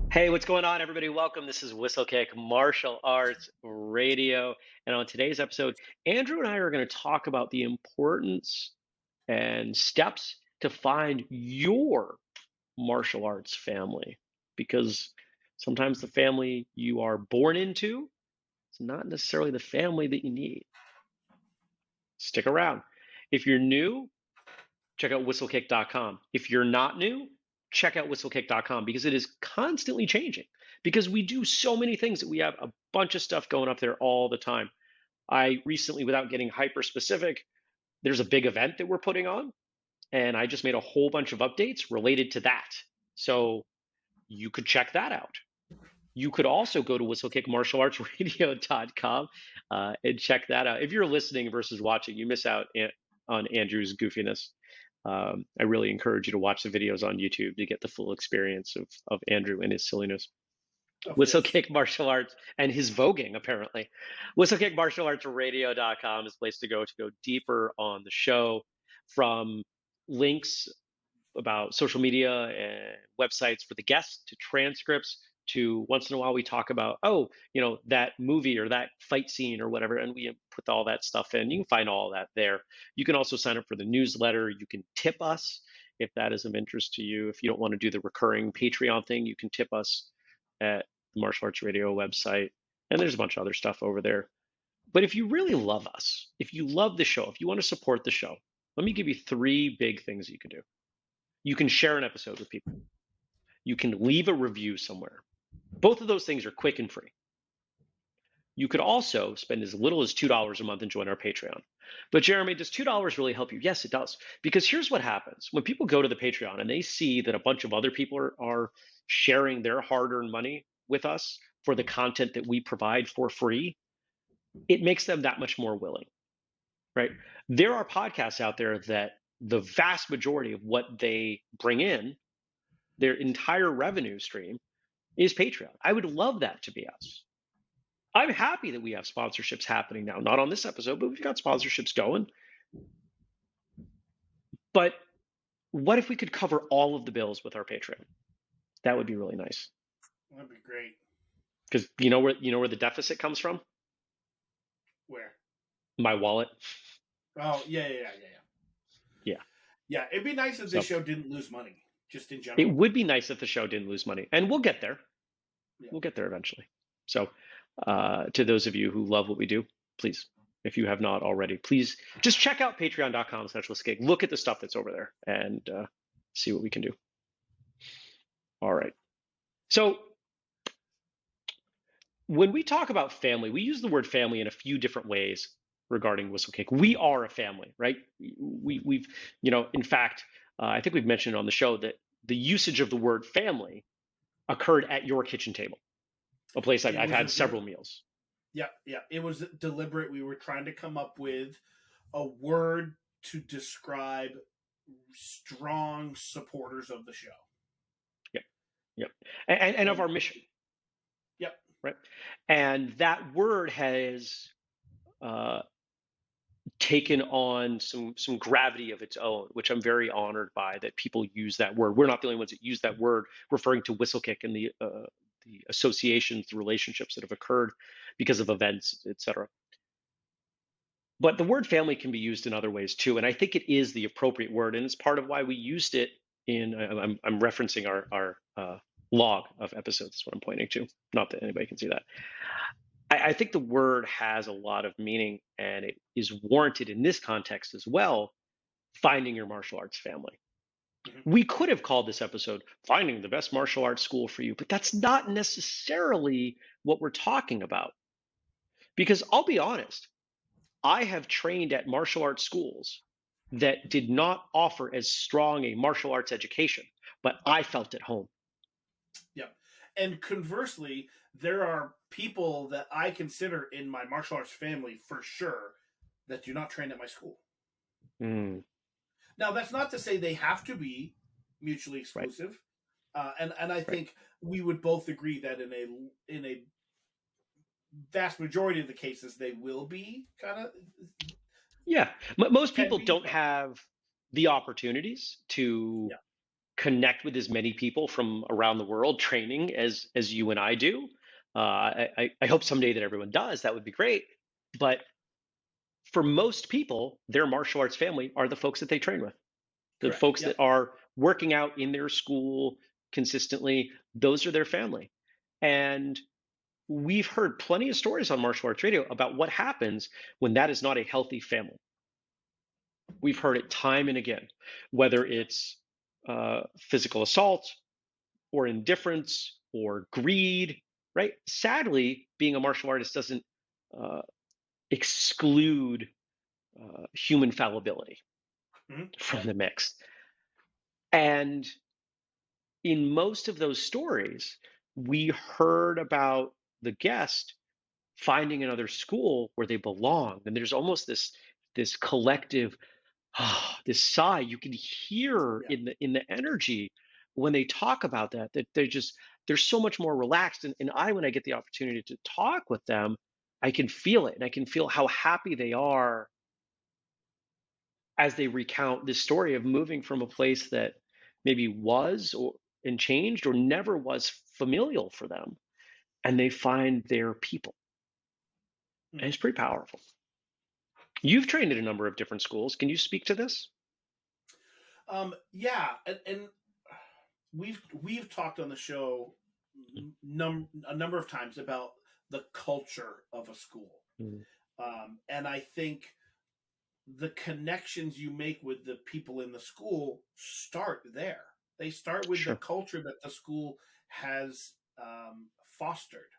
Hey, what's going on, everybody? Welcome. This is Whistlekick Martial Arts Radio. And on today's episode, Andrew and I are going to talk about the importance and steps to find your martial arts family. Because sometimes the family you are born into is not necessarily the family that you need. Stick around. If you're new, check out whistlekick.com. If you're not new, check out whistlekick.com because it is constantly changing. Because we do so many things that we have a bunch of stuff going up there all the time. I recently, without getting hyper specific, there's a big event that we're putting on, and I just made a whole bunch of updates related to that. So you could check that out. You could also go to whistlekickmartialartsradio.com and check that out. If you're listening versus watching, you miss out on Andrew's goofiness. I really encourage you to watch the videos on YouTube to get the full experience of Andrew and his silliness. Of this. Whistlekick Martial Arts and his voguing, apparently. Whistlekickmartialartsradio.com is a place to go deeper on the show, from links about social media and websites for the guests to transcripts to once in a while we talk about, oh, that movie or that fight scene or whatever, and we put all that stuff in. You can find all that there. You can also sign up for the newsletter. You can tip us if that is of interest to you. If you don't want to do the recurring Patreon thing, you can tip us at the Martial Arts Radio website. And there's a bunch of other stuff over there. But if you really love us, if you love the show, if you want to support the show, let me give you three big things you can do. You can share an episode with people. You can leave a review somewhere. Both of those things are quick and free. You could also spend as little as $2 a month and join our Patreon. But Jeremy, does $2 really help you? Yes, it does. Because here's what happens. When people go to the Patreon and they see that a bunch of other people are sharing their hard-earned money with us for the content that we provide for free, it makes them that much more willing, right? There are podcasts out there that the vast majority of what they bring in, their entire revenue stream, is Patreon. I would love that to be us. I'm happy that we have sponsorships happening now. Not on this episode, but we've got sponsorships going. But what if we could cover all of the bills with our Patreon? That would be really nice. That'd be great. Because you know where the deficit comes from? Where? My wallet. Oh, yeah. Yeah. Yeah, it'd be nice if So this show didn't lose money, just in it general. would be nice if the show didn't lose money. And we'll get there. Yeah. We'll get there eventually. So to those of you who love what we do, please, if you have not already, please just check out patreon.com/whistlekick. Look at the stuff that's over there and see what we can do. All right. So when we talk about family, we use the word family in a few different ways regarding Whistlekick. We are a family, right? We've, in fact, I think we've mentioned on the show that the usage of the word family occurred at your kitchen table, a place It I've was had several meals. yeah. It was deliberate. We were trying to come up with a word to describe strong supporters of the show. Yep, yep, and of And our mission, yep, right? And that word has uh, taken on some gravity of its own, which I'm very honored by that people use that word. We're not the only ones that use that word, referring to Whistlekick and the associations, the relationships that have occurred because of events, etc. But the word family can be used in other ways too, and I think it is the appropriate word, and it's part of why we used it in. I'm referencing our log of episodes. That's what I'm pointing to. Not that anybody can see that. I think the word has a lot of meaning, and it is warranted in this context as well. Finding your martial arts family. hmm We could have called this episode "Finding the Best Martial Arts School for You," but that's not necessarily what we're talking about. Because I'll be honest, I have trained at martial arts schools that did not offer as strong a martial arts education, but I felt at home. yep. And conversely, there are people that I consider in my martial arts family for sure that do not train at my school. Mm, Now, that's not to say they have to be mutually right, exclusive, and I right. think we would both agree that in a vast majority of the cases they will be kind of Yeah, most can people be, don't but have the opportunities to yeah, connect with as many people from around the world training as you and I do. I hope someday that everyone does. That would be great. But for most people, their martial arts family are the folks that they train with, the Correct. folks that Yep. are working out in their school consistently. Those are their family. And we've heard plenty of stories on martial arts radio about what happens when that is not a healthy family. We've heard it time and again, whether Yeah. it's physical assault or indifference or greed, right? Sadly, being a martial artist doesn't uh, exclude human fallibility from Yep. the mix. And in most of those stories, we heard about the guest finding another school where they belong, and there's almost this collective this sigh you can hear Yeah. in the energy when they talk about that, that they're so much more relaxed. And I, when I get the opportunity to talk with them, I can feel it, and I can feel how happy they are as they recount this story of moving from a place that maybe was or and changed or never was familial for them, and they find their people. And Mhm. it's pretty powerful. You've trained at a number of different schools. Can you speak to this? Yeah, and we've talked on the show a number of times about the culture of a school, Mm, and I think the connections you make with the people in the school start there. They start with the sure. culture that the school has fostered,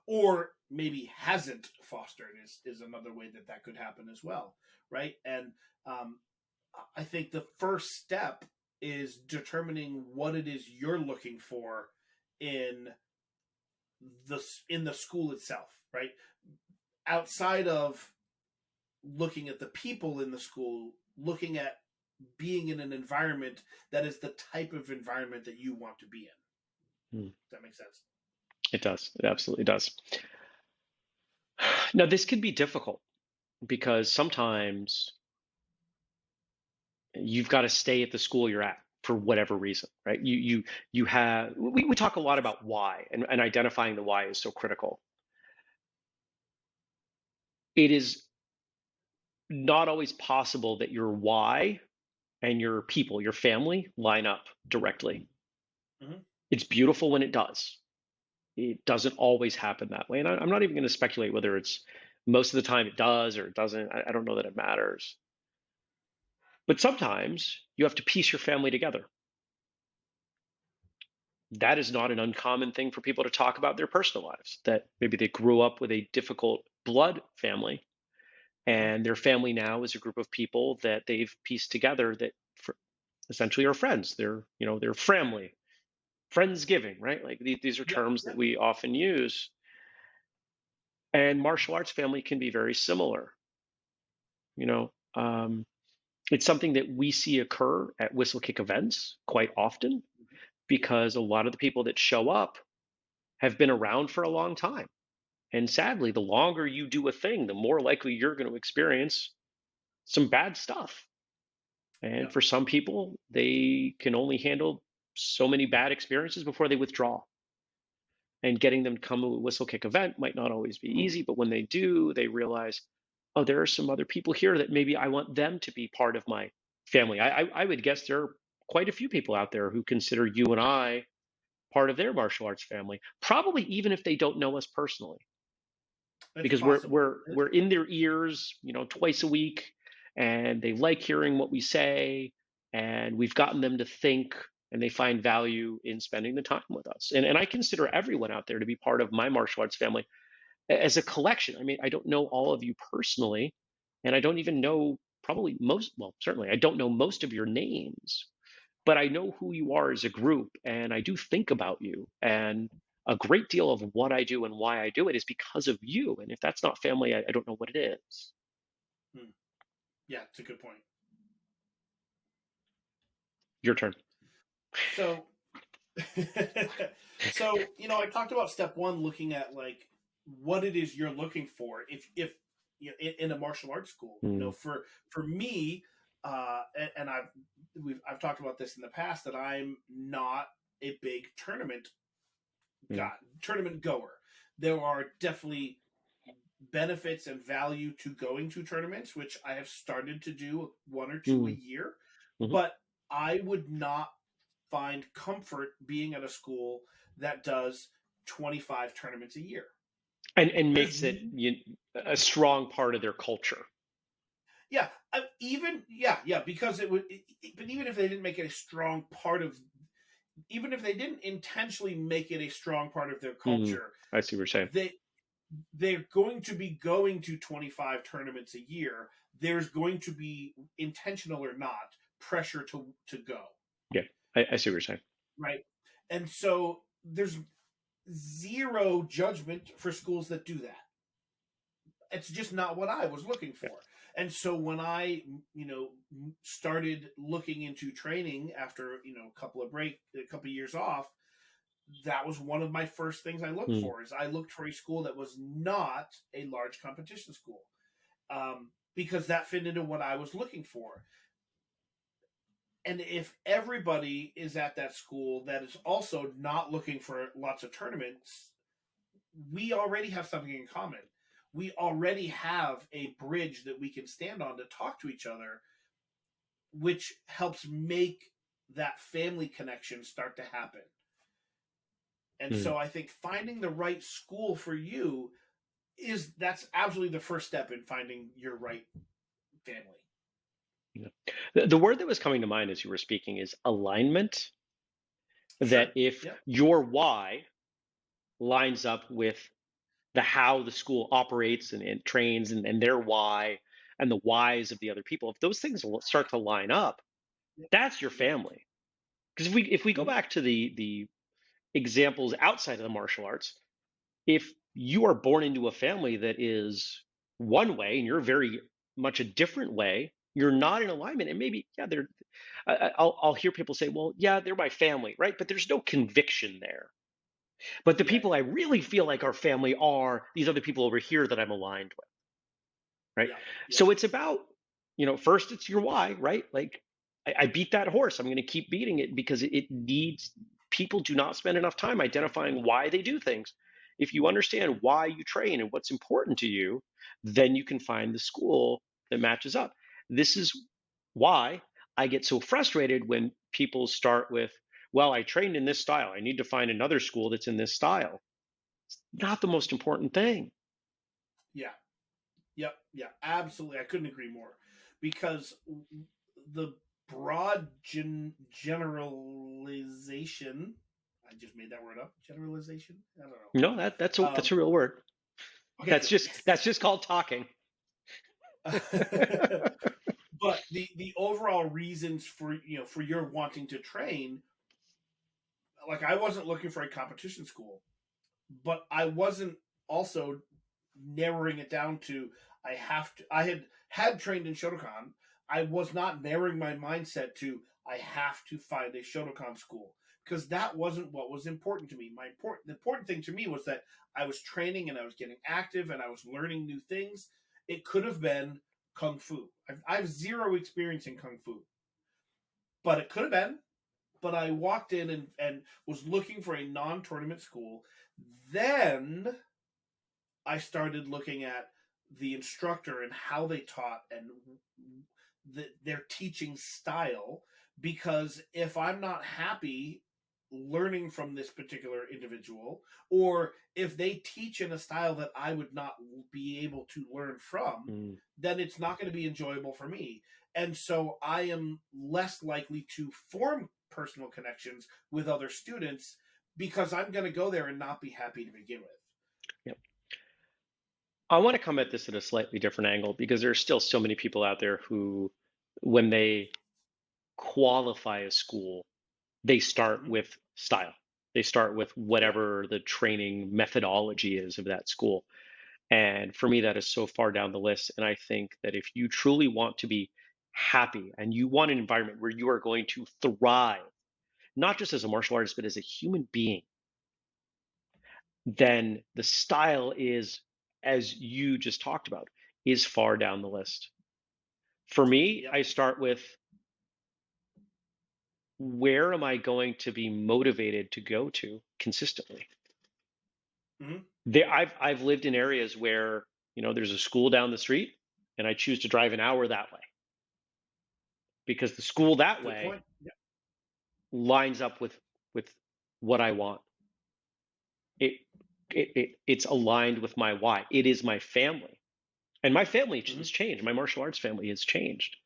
or maybe hasn't fostered is another way that that could happen as well, right? And um, I think the first step is determining what it is you're looking for in the in the school itself, right? Outside of looking at the people in the school, looking at being in an environment that is the type of environment that you want to be in. Mm, Does that make sense? it does. It absolutely does. Now, this can be difficult because sometimes you've got to stay at the school you're at for whatever reason, right? You have we talk a lot about why, and identifying the why is so critical. It is not always possible that your why and your people, your family, line up directly. Mm-hmm. It's beautiful when it does. It doesn't always happen that way. And I'm not even going to speculate whether it's most of the time it does or it doesn't. I don't know that it matters. But sometimes you have to piece your family together. That is not an uncommon thing for people to talk about their personal lives, that maybe they grew up with a difficult blood family, Mm-hmm. and their family now is a group of people that they've pieced together that essentially are friends. They're family, friendsgiving, right? Like these are Yep. terms that Yep. we often use. And martial arts family can be very similar. You know, um, it's something that we see occur at whistlekick events quite often Yep. because a lot of the people that show up have been around for a long time. And sadly, the longer you do a thing, the more likely you're going to experience some bad stuff. And Yep. for some people, they can only handle so many bad experiences before they withdraw. And getting them to come to a whistlekick event might not always be easy, but when they do, they realize, oh, there are some other people here that maybe I want them to be part of my family. I would guess there are quite a few people out there who consider you and I part of their martial arts family, probably even if they don't know us personally, It's because we're possible. we're we're in their ears, twice a week, and they like hearing what we say, and we've gotten them to think, and they find value in spending the time with us. And I consider everyone out there to be part of my martial arts family as a collection. I mean, I don't know all of you personally, and I don't even know probably most, well, certainly I don't know most of your names, but I know who you are as a group, and I do think about you. And a great deal of what I do and why I do it is because of you. And if that's not family, I don't know what it is. Hmm. Yeah, it's a good point. Your turn. So, I talked about step one, looking at like what it is you're looking for. If in a martial arts school, Mm, for me, and I've talked about this in the past, that I'm not a big Mm, guy, tournament goer. There are definitely benefits and value to going to tournaments, which I have started to do one or two a mm, year, mhm. but I would not find comfort being at a school that does 25 tournaments a year. And There's makes it a strong part of their culture. Yeah, because but even if they didn't make it a strong part of, even if they didn't intentionally make it a strong part of their Mm, culture, I see what you're saying. they they're going to be going to 25 tournaments a year. There's going to be, intentional or not, pressure to go, Yeah, I see what you're saying. right? And so there's zero judgment for schools that do that. It's just not what I was looking Yeah. for. And so when I, started looking into training after, a couple of years off, that was one of my first things I looked Mm, for. Is I looked for a school that was not a large competition school, because that fit into what I was looking for. And if everybody is at that school that is also not looking for lots of tournaments, we already have something in common. We already have a bridge that we can stand on to talk to each other, which helps make that family connection start to happen. And mm, so I think finding the right school for you, that's absolutely the first step in finding your right family. yeah. The word that was coming to mind as you were speaking is alignment. Sure. That if Yep. your why lines up with the how the school operates and trains and their why and the whys of the other people, if those things will start to line up, Yep. that's your Yep. family. Because if we go Mm-hmm. back to the examples outside of the martial arts, if you are born into a family that is one way and you're very much a different way, you're not in alignment. And maybe, yeah, I'll hear people say, well, yeah, they're my family, right? But there's no conviction there. But the Yeah. people I really feel like are family are these other people over here that I'm aligned with, right? Yeah. Yeah. So it's about, first it's your why, right? Like I beat that horse. I'm going to keep beating it because it needs, people do not spend enough time identifying why they do things. If you understand why you train and what's important to you, then you can find the school that matches up. This is why I get so frustrated when people start with, well, I trained in this style. I need to find another school that's in this style. Not the most important thing. Yeah. Yep. Yeah. Absolutely. I couldn't agree more, because the broad generalization. I just made that word up. Generalization. I don't No, that's a know. that's a real word. Okay. That's Good. just Yes. that's just called talking. But the overall reasons for, for your wanting to train, like, I wasn't looking for a competition school, but I wasn't also narrowing it down to, I had trained in Shotokan. I was not narrowing my mindset to, I have to find a Shotokan school, because that wasn't what was important to me. The important thing to me was that I was training and I was getting active and I was learning new things. It could have been kung fu. I have zero experience in kung fu, but it could have been. But I walked in and was looking for a non-tournament school. Then I started looking at the instructor and how they taught, and their teaching style. Because if I'm not happy learning from this particular individual, or if they teach in a style that I would not be able to learn from, Mm, then it's not going to be enjoyable for me. And so I am less likely to form personal connections with other students, because I'm going to go there and not be happy to begin with. yep. I want to come at this at a slightly different angle because there's still so many people out there who, when they qualify a school, they start Mm-hmm. with style. They start with Yeah. whatever the training methodology is of that school. And for me, that is so far down the list. And I think that if you truly want to be happy and you want an environment where you are going to thrive, not just as a martial artist, but as a human being, then the style is, as you just talked about, is far down the list. For me, Yep. I start with, where am I going to be motivated to go to consistently? Hmm. I've lived in areas where, there's a school down the street, and I choose to drive an hour that way because the school that Good way point. Yep. lines up with what I want. It, it's aligned with my why. It is my family, and my family Hmm. has changed. My martial arts family has changed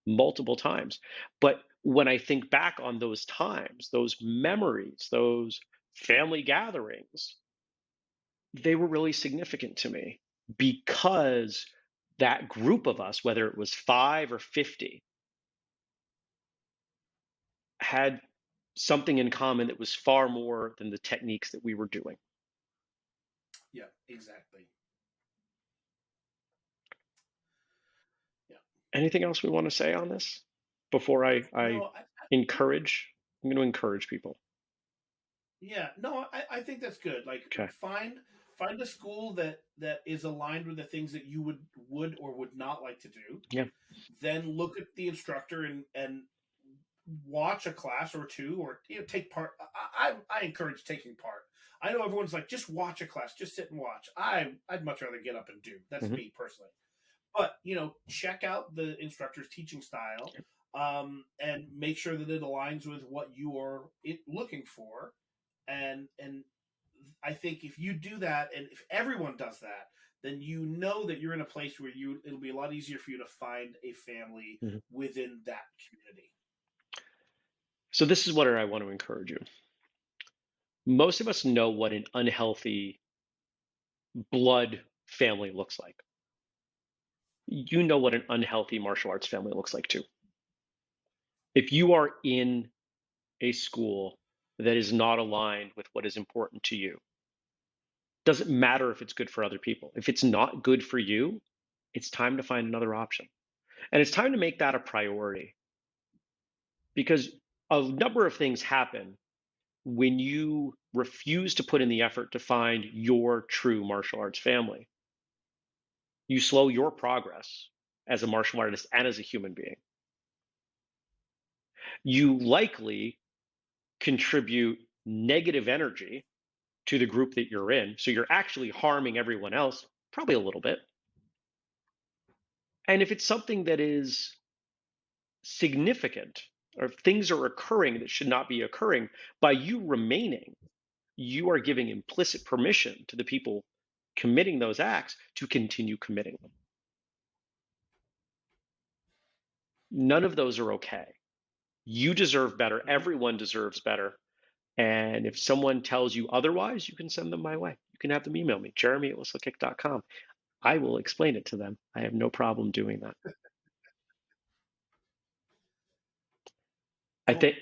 multiple times. But when I think back on those times, those memories, those family gatherings, they were really significant to me because that group of us, whether it was 5 or 50, had something in common that was far more than the techniques that we were doing. Yeah, exactly. Yeah. Anything else we want to say on this before I No, encourage? I'm going to encourage people. yeah, no, I think that's good. Like Okay. find a school that is aligned with the things that you would or would not like to do. Yeah. Then look at the instructor and watch a class or two, or take part. I encourage taking part. I know everyone's like, just watch a class, just sit and watch. I'd much rather get up and do. That's Hmm. me personally. But check out the instructor's teaching style, and make sure that it aligns with what you are looking for. And I think if you do that, and if everyone does that, then you know that you're in a place where it'll be a lot easier for you to find a family Hmm. within that community. So this is what I want to encourage you. Most of us know what an unhealthy blood family looks like. You know what an unhealthy martial arts family looks like too. If you are in a school that is not aligned with what is important to you, doesn't matter if it's good for other people. If it's not good for you, it's time to find another option. And it's time to make that a priority, because a number of things happen when you refuse to put in the effort to find your true martial arts family. You slow your progress as a martial artist and as a human being. You likely contribute negative energy to the group that you're in. So you're actually harming everyone else, probably a little bit. And if it's something that is significant, or if things are occurring that should not be occurring, by you remaining, you are giving implicit permission to the people committing those acts to continue committing them. None of those are okay. You deserve better. Hmm. Everyone deserves better. And if someone tells you otherwise, you can send them my way. You can have them email me, jeremy@whistlekick.com. I will explain it to them. I have no problem doing that. I Cool. think,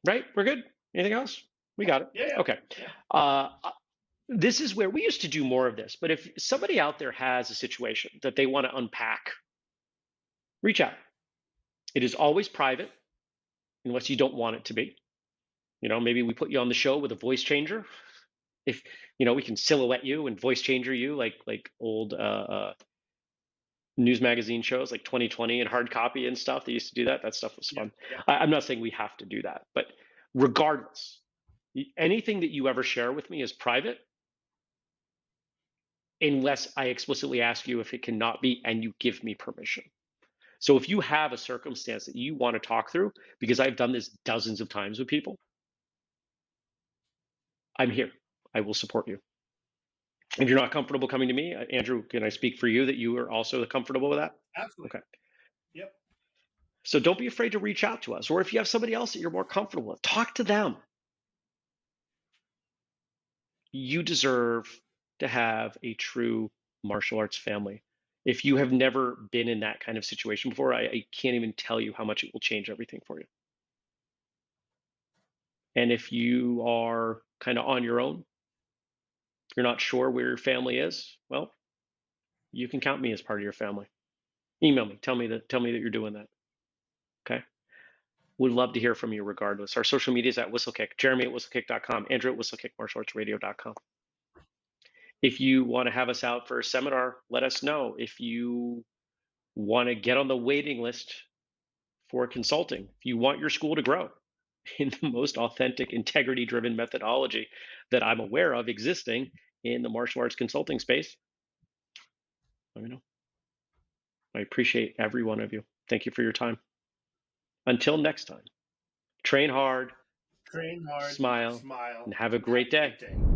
right? We're good. Anything else? We Yeah. got it. Yeah. Yeah. Okay. Yeah. Uh, this is where we used to do more of this, but if somebody out there has a situation that they want to unpack, reach out. It is always private unless you don't want it to be. Maybe we put you on the show with a voice changer. If we can silhouette you and voice changer you like old news magazine shows like 2020 and Hard Copy and stuff. They used to do that. That stuff was Yeah. fun. Yeah. I'm not saying we have to do that, but regardless, anything that you ever share with me is private unless I explicitly ask you if it cannot be and you give me permission. So if you have a circumstance that you want to talk through, because I've done this dozens of times with people, I'm here. I will support you. If you're not comfortable coming to me, Andrew, can I speak for you that you are also comfortable with that? Absolutely. Okay. Yep. So don't be afraid to reach out to us. Or if you have somebody else that you're more comfortable with, talk to them. You deserve to have a true martial arts family. If you have never been in that kind of situation before, I can't even tell you how much it will change everything for you. And if you are kind of on your own, you're not sure where your family is, well, you can count me as part of your family. Email me. Tell me that you're doing that. Okay. Would love to hear from you regardless. Our social media is at whistlekick, jeremy@whistlekick.com, andrew at whistlekickmartialartsradio.com. If you want to have us out for a seminar, let us know. If you want to get on the waiting list for consulting, if you want your school to grow in the most authentic, integrity driven methodology that I'm aware of existing in the martial arts consulting space, let me know. I appreciate every one of you. Thank you for your time. Until next time, train hard, Train hard, smile, smile, and have a have great a day. great day.